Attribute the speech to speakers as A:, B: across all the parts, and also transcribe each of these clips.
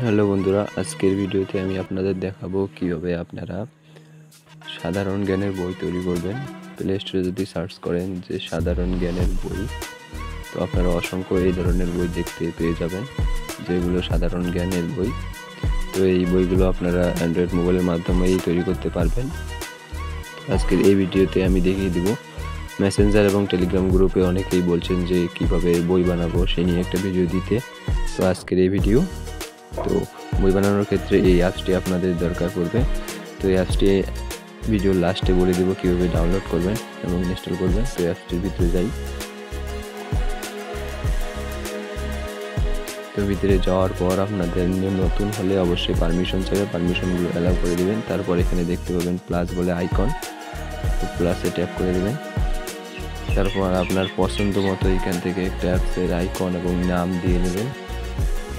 A: Hello বন্ধুরা, আজকের ভিডিওতে আমি আপনাদের দেখাবো কিভাবে আপনারা সাধারণ জ্ঞানের বই তৈরি করবেন। প্লে স্টোরে যদি সার্চ করেন যে সাধারণ জ্ঞানের বই, তো আপনারা অসংখ্য এই ধরনের বই দেখতে পেয়ে যাবেন, যেগুলো সাধারণ জ্ঞানের বই। তো এই বইগুলো আপনারা অ্যান্ড্রয়েড মোবাইলের মাধ্যমেই তৈরি করতে পারবেন। আজকের এই ভিডিওতে আমি দেখিয়ে দিব মেসেঞ্জার এবং টেলিগ্রাম গ্রুপে অনেকেই বলছেন যে কিভাবে বই বানাবো সে নিয়ে একটা ভিডিও দিতে। তো আজকের এই ভিডিও, তো বই বানানোর ক্ষেত্রে এই অ্যাপসটি আপনাদের দরকার পড়বে। তো এই অ্যাপসটি ভিডিওর লাস্টে বলে দেবো কীভাবে ডাউনলোড করবেন এবং ইনস্টল করবেন। তো অ্যাপসটির ভিতরে যাই। তো ভিতরে যাওয়ার পর আপনাদের নতুন হলে অবশ্যই পারমিশন চাইবে, পারমিশনগুলো অ্যালাউ করে দেবেন। তারপর এখানে দেখতে পাবেন প্লাস বলে আইকন, তো প্লাসে ট্যাপ করে দেবেন। তারপর আপনার পছন্দ মতো এখান থেকে একটা অ্যাপসের আইকন এবং নাম দিয়ে নেবেন।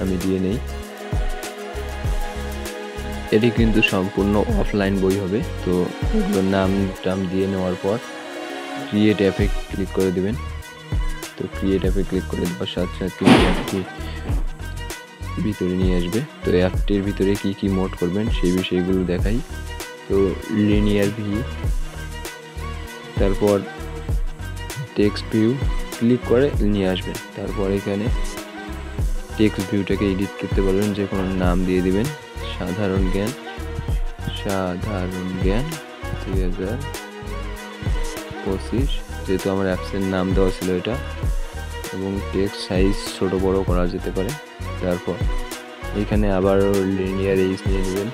A: আমি দিয়ে নেই। এটি কিন্তু সম্পূর্ণ অফলাইন বই হবে। তো এগুলোর নাম টাম দিয়ে নেওয়ার পর ক্রিয়েট অ্যাপে ক্লিক করে দেবেন। তো ক্রিয়েট অ্যাপে ক্লিক করে দেওয়ার সাথে সাথে অ্যাপটি ভিতরে নিয়ে আসবে। তো অ্যাপটির ভিতরে কি কি মোড করবেন সেই বিষয়গুলো দেখাই। তো লিনিয়ার ভিউ, তারপর টেক্সট ভিউ ক্লিক করে নিয়ে আসবেন। তারপর এখানে টেক্সট ভিউটাকে এডিট করতে পারবেন, যে কোনো নাম দিয়ে দিবেন। সাধারণ জ্ঞান 2025, যেহেতু আমার অ্যাপসের নাম দেওয়া ছিল এটা, এবং টেক্সট সাইজ ছোট বড় করা যেতে পারে। তারপর এখানে আবার লিনিয়ার এইজ নিয়ে নেবেন।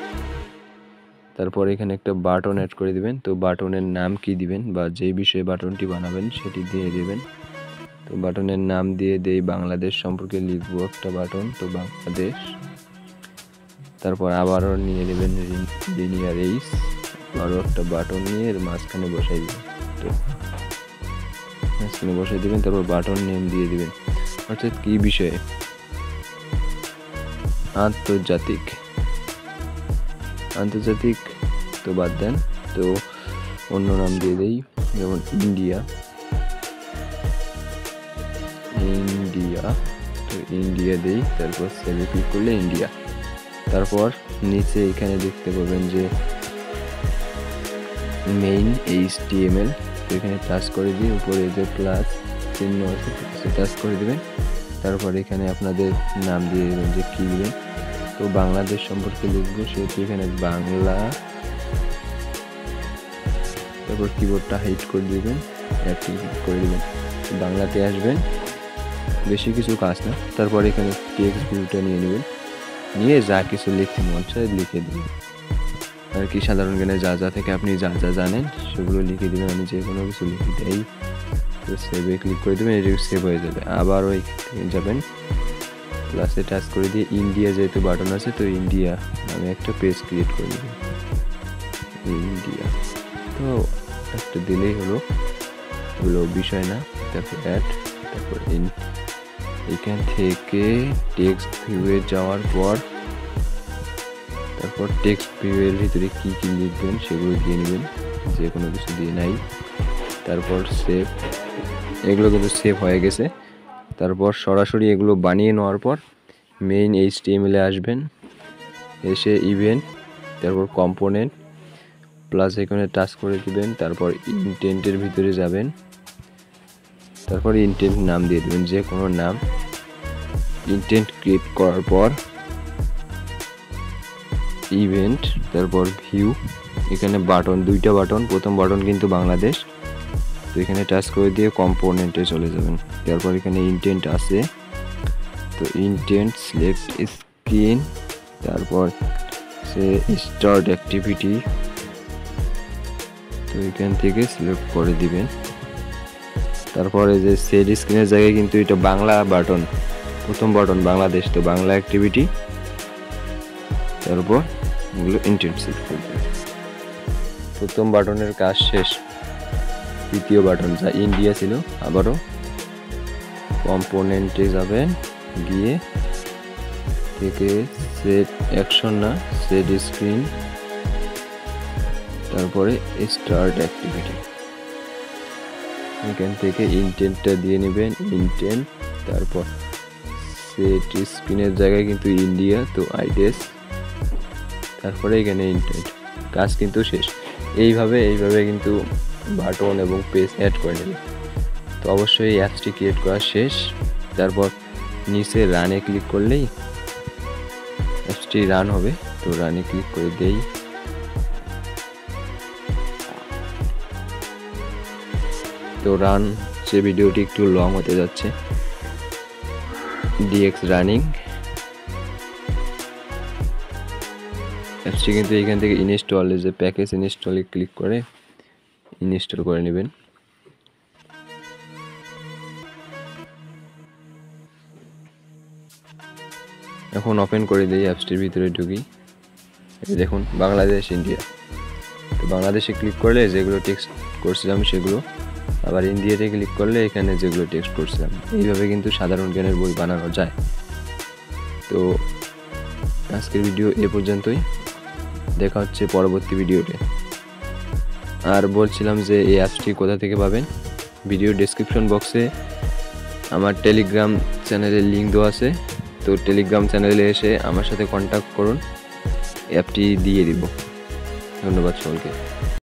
A: তারপর এখানে একটা বাটন অ্যাড করে দিবেন। তো বাটনের নাম কি দিবেন বা যেই বিষয়ে বাটনটি বানাবেন সেটি দিয়ে দেবেন। তো বাটনের নাম দিয়ে দেই বাংলাদেশ সম্পর্কে লিখবো একটা বাটন, তো বাংলাদেশ। তারপর আবারও নিয়ে নেবেন লিনিয়ার এইজ, আরও একটা বাটন নিয়ে এর মাঝখানে বসাই দেবেন। তো মাঝখানে বসাই দেবেন। তারপর বাটন নেম দিয়ে দিবেন, অর্থাৎ কি বিষয়ে, আন্তর্জাতিক তো বাদ দেন। তো অন্য নাম দিয়ে দেই, যেমন ইন্ডিয়া। তো ইন্ডিয়া দেই। তারপর সেভে ক্লিক করলে ইন্ডিয়া। তারপর নিচে এখানে দেখতে পাবেন যে মেইন HTML, তো এখানে টাচ করে দিয়ে উপরে যে প্লাস চিহ্ন আছে টাচ করে দেবেন। তারপর এখানে আপনাদের নাম দিয়ে দেবেন যে কী দেবেন। তো বাংলাদেশ সম্পর্কে লিখবো, সেহেতু এখানে বাংলা, তারপর কিবোর্ডটা হাইড করে দেবেন, ক্লিক করে দেবেন, বাংলাতে আসবেন। বেশি কিছু কাজ না। তারপর এখানে টেক্সট ভিউটা নিয়ে নেবেন, নিয়ে যা কিছু লিখতে মন চায় লিখে দেবেন আর কি। সাধারণ জ্ঞানে যা যা থেকে আপনি যা যা জানেন সেগুলো লিখে দেবেন। আমি যে কোনো কিছু লিখে দেই। তো সেভে ক্লিক করে দেবেন, এটি সেভ হয়ে যাবে। আবারও এখানে যাবেন, প্লাসে টাচ করে দিয়ে ইন্ডিয়া যেহেতু বাটন আছে, তো ইন্ডিয়া আমি একটা পেজ ক্রিয়েট করে দেব, ইন্ডিয়া। তো একটা দিলেই হলো, ওগুলো বিষয় না। তারপর অ্যাড, তারপর এখান থেকে টেক্সট ভিউয়ে যাওয়ার পর তারপর টেক্সট ভিউয়ের ভিতরে কি কি লিখবেন সেগুলো দিয়ে নেবেন, যে কোনো কিছু দিয়ে নাই। তারপর সেভ, এগুলো কিন্তু সেভ হয়ে গেছে। তারপর সরাসরি এগুলো বানিয়ে নেওয়ার পর মেইন HTML-এ আসবেন, এসে ইভেন্ট, তারপর কম্পোনেন্ট, প্লাস এখানে টাচ করে দিবেন। তারপর ইনটেন্টের ভিতরে যাবেন, তারপর ইনটেন্ট নাম দিয়ে দেবেন, যে কোনো নাম। ইনটেন্ট ক্রিয়েট করার পর ইভেন্ট, তারপর ভিউ, এখানে বাটন, দুইটা বাটন। প্রথম বাটন কিন্তু বাংলাদেশ, তো এখানে টাচ করে দিয়ে কম্পোনেন্টে চলে যাবেন। তারপর এখানে ইনটেন্ট আছে, তো ইনটেন্ট সিলেক্ট স্ক্রিন, তারপর সে স্টার্ট অ্যাক্টিভিটি, তো এখান থেকে সিলেক্ট করে দিবেন। তারপরে যে সেট স্ক্রিনের জায়গায় কিন্তু এটা বাংলা বাটন, প্রথম বাটন বাংলাদেশ, তো বাংলা অ্যাক্টিভিটি। তারপর এগুলো ইনটেন্ট সিলেক্ট করে দেবেন। প্রথম বাটনের কাজ শেষ। দ্বিতীয় বাটন যা ইন্ডিয়া ছিল, আবারও কম্পোনেন্টে যাবেন, গিয়ে থেকে সেট অ্যাকশন না সেট স্ক্রিন, তারপরে স্টার্ট অ্যাক্টিভিটি, এখান থেকে ইনটেন্টটা দিয়ে নেবেন, ইনটেন্ট। তারপর সেট স্ক্রিনের জায়গায় কিন্তু ইন্ডিয়া, তো আইডিএস, তারপরে এখানে ইন্টারনেট। কাজ কিন্তু শেষ। এইভাবে কিন্তু বাটন এবং পেজ অ্যাড করে নেবে। তো অবশ্যই এই অ্যাপসটি ক্রিয়েট করা শেষ। তারপর নিচে রানে ক্লিক করলেই অ্যাপসটি রান হবে। তো রানে ক্লিক করে দেই। তো রান সে ভিডিওটি একটু লং হতে যাচ্ছে। ডিএক্স রানিং অ্যাপসটি কিন্তু এখান থেকে ইনস্টল, যে প্যাকেজ ইনস্টলে ক্লিক করে ইনস্টল করে নেবেন। এখন ওপেন করে দিই, অ্যাপসটির ভিতরে ঢুকি। দেখুন বাংলাদেশ, ইন্ডিয়া। তো বাংলাদেশে ক্লিক করলে যেগুলো টেক্সট করছিলাম সেগুলো, আবার ইন্ডিয়াতে ক্লিক করলে এখানে যেগুলো টেক্সট করছিলাম। এইভাবে কিন্তু সাধারণ জ্ঞানের বই বানানো যায়। তো আজকের ভিডিও এ পর্যন্তই, দেখা হচ্ছে পরবর্তী ভিডিওতে। আর বলছিলাম যে এই অ্যাপসটি কোথা থেকে পাবেন, ভিডিও ডেসক্রিপশন বক্সে আমার টেলিগ্রাম চ্যানেলের লিঙ্ক দেওয়া আছে। তো টেলিগ্রাম চ্যানেলে এসে আমার সাথে কন্ট্যাক্ট করুন, অ্যাপটি দিয়ে দিব। ধন্যবাদ সকলকে।